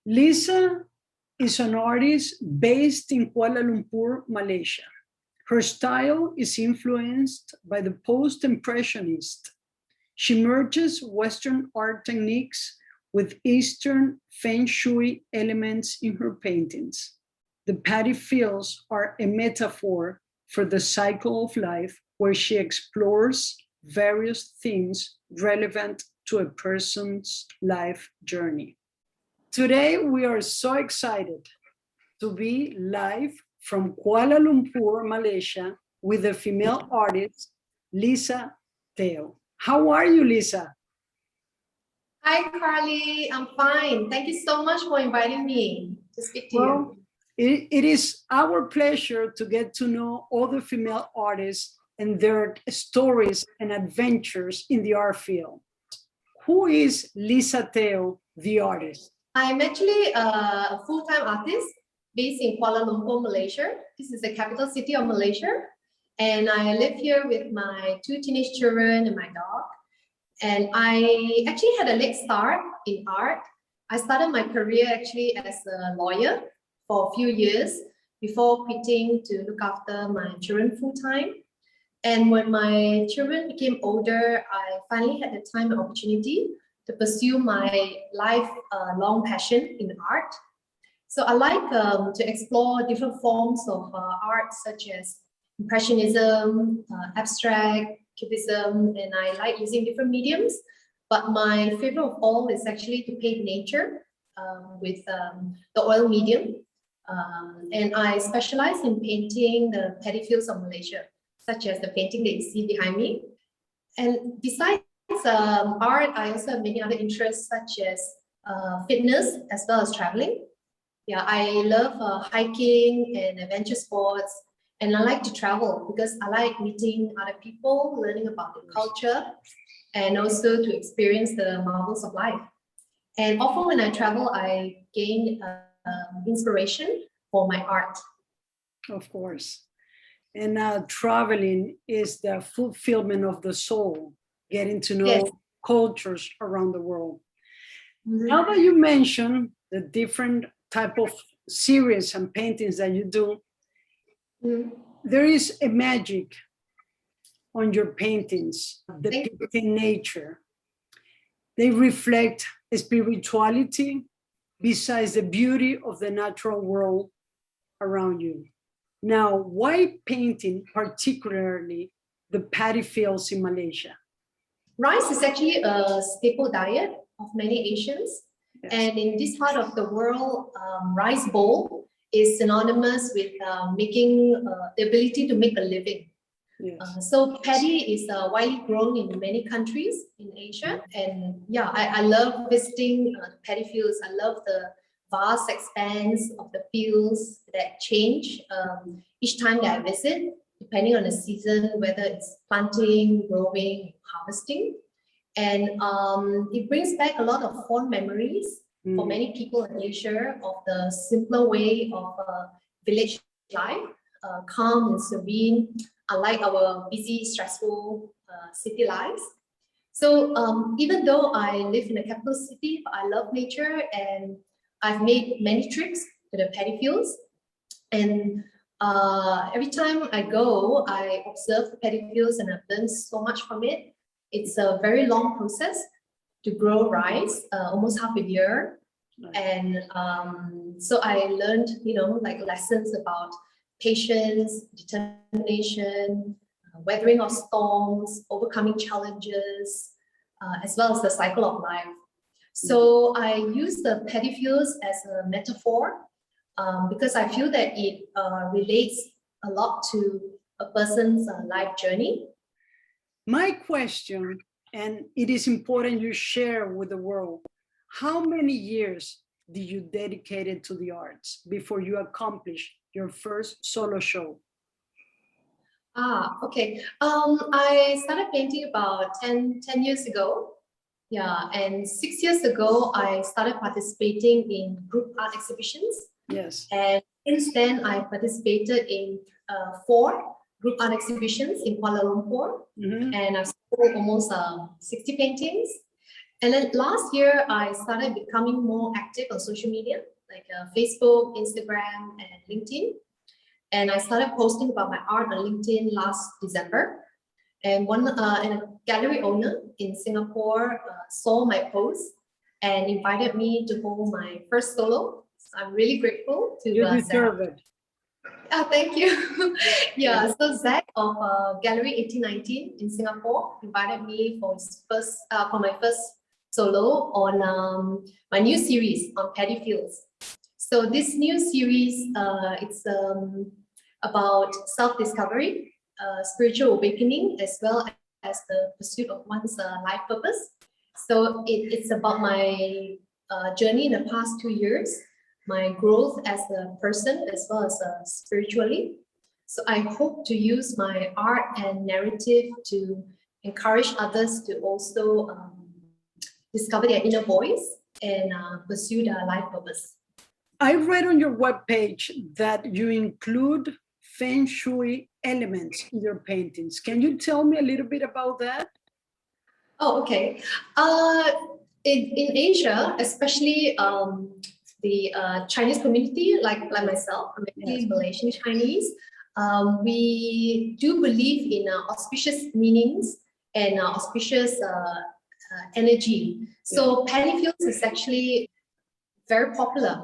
Lisa is an artist based in Kuala Lumpur, Malaysia. Her style is influenced by the post-impressionist. She merges Western art techniques with Eastern Fen Shui elements in her paintings. The paddy fields are a metaphor for the cycle of life, where she explores various themes relevant to a person's life journey. Today, we are so excited to be live from Kuala Lumpur, Malaysia, with the female artist, Lisa Teo. How are you, Lisa? Hi, Carly. I'm fine. Thank you so much for inviting me to speak to you. It is our pleasure to get to know all the female artists and their stories and adventures in the art field. Who is Lisa Teo, the artist? I'm actually a full-time artist based in Kuala Lumpur, Malaysia. This is the capital city of Malaysia. And I live here with my 2 teenage children and my dog. And I actually had a late start in art. I started my career actually as a lawyer for a few years before quitting to look after my children full-time. And when my children became older, I finally had the time and opportunity to pursue my lifelong passion in art. So I like to explore different forms of art, such as Impressionism, abstract, Cubism, and I like using different mediums. But my favorite of all is actually to paint nature with the oil medium. And I specialize in painting the paddy fields of Malaysia, such as the painting that you see behind me. And besides art, I also have many other interests, such as fitness as well as traveling. Yeah, I love hiking and adventure sports, and I like to travel because I like meeting other people, learning about the culture, and also to experience the marvels of life. And often when I travel, I gain inspiration for my art. Of course. And traveling is the fulfillment of the soul, getting to know cultures around the world. Mm-hmm. Now that you mentioned the different type of series and paintings that you do, there is a magic on your paintings, depicting nature. They reflect spirituality besides the beauty of the natural world around you. Now, why painting particularly the paddy fields in Malaysia? Rice is actually a staple diet of many Asians. Yes. And in this part of the world, rice bowl is synonymous with making the ability to make a living. Yes. So paddy is widely grown in many countries in Asia. And yeah, I love visiting paddy fields. I love the vast expanse of the fields that change each time that I visit, depending on the season, whether it's planting, growing, harvesting. And it brings back a lot of fond memories for many people in Asia of the simpler way of village life, calm and serene, unlike our busy, stressful city lives. So even though I live in a capital city, I love nature, and I've made many trips to the paddy fields. And every time I go, I observe the paddy fields and I've learned so much from it. It's a very long process to grow rice, almost half a year. And so I learned, like lessons about patience, determination, weathering of storms, overcoming challenges, as well as the cycle of life. So I use the paddy fields as a metaphor because I feel that it relates a lot to a person's life journey. My question, and it is important you share with the world, how many years did you dedicate it to the arts before you accomplished your first solo show? Okay. I started painting about 10 years ago. Yeah, and 6 years ago, I started participating in group art exhibitions. Yes. And since then, I participated in 4 group art exhibitions in Kuala Lumpur. And I've sold almost 60 paintings. And then last year, I started becoming more active on social media, like Facebook, Instagram, and LinkedIn. And I started posting about my art on LinkedIn last December. And a gallery owner in Singapore saw my post and invited me to hold my first solo. So I'm really grateful to You deserve it. Oh, thank you. Yeah, so Zach of Gallery 1819 in Singapore invited me for my first solo on my new series on paddy fields. So this new series, it's about self-discovery, spiritual awakening, as well as the pursuit of one's life purpose. So it's about my journey in the past 2 years, my growth as a person as well as spiritually. So I hope to use my art and narrative to encourage others to also discover their inner voice and pursue their life purpose. I read on your webpage that you include Fen Shui elements in your paintings. Can you tell me a little bit about that? Oh, okay. In Asia, especially the Chinese community, like myself, I'm actually Malaysian Chinese, we do believe in auspicious meanings and auspicious energy. So paddy fields is actually very popular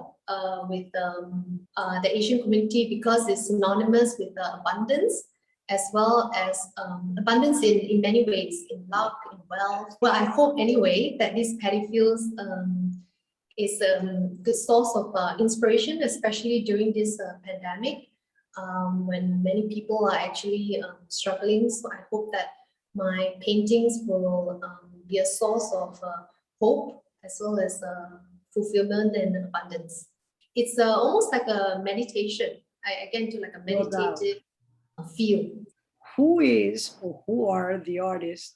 with the Asian community because it's synonymous with abundance, as well as abundance in many ways, in luck, in wealth. Well, I hope anyway that this paddy fields is a good source of inspiration, especially during this pandemic, when many people are actually struggling. So I hope that my paintings will be a source of hope, as well as fulfillment and abundance. It's almost like a meditation. I get into like a meditative feel. Who is or who are the artists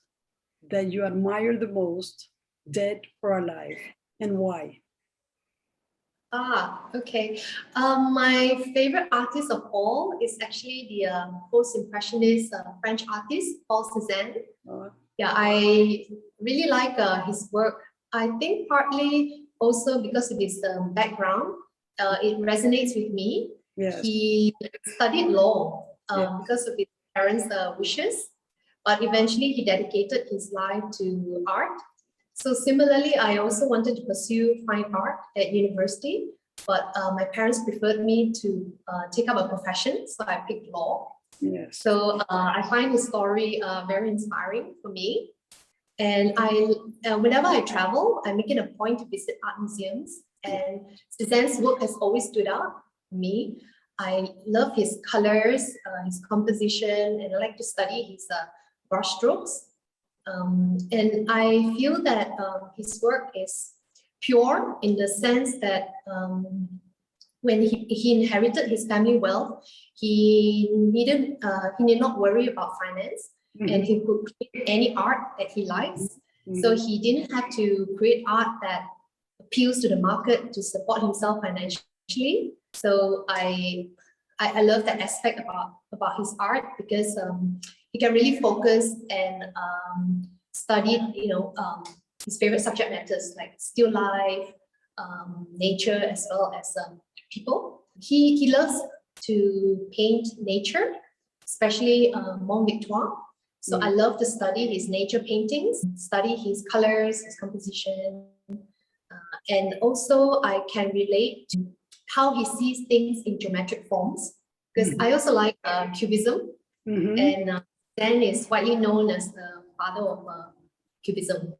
that you admire the most, dead or alive, and why? Okay. My favorite artist of all is actually the post-impressionist French artist, Paul Cézanne. Yeah, I really like his work. I think partly also because of his background, it resonates with me. Yes. He studied law because of his parents' wishes, but eventually he dedicated his life to art. So similarly, I also wanted to pursue fine art at university, but my parents preferred me to take up a profession, so I picked law. Yes. So I find his story very inspiring for me. And whenever I travel, I make it a point to visit art museums. And Cézanne's work has always stood out for me. I love his colors, his composition, and I like to study his brushstrokes. And I feel that his work is pure in the sense that when he inherited his family wealth, he need not worry about finance, and he could create any art that he likes. So he didn't have to create art that appeals to the market to support himself financially. So I love that aspect about his art because he can really focus and study, his favorite subject matters like still life, nature, as well as people. He loves to paint nature, especially Mont Victoire. So I love to study his nature paintings, study his colors, his composition, and also I can relate to how he sees things in geometric forms, because I also like Cubism, and then is widely known as the father of Cubism.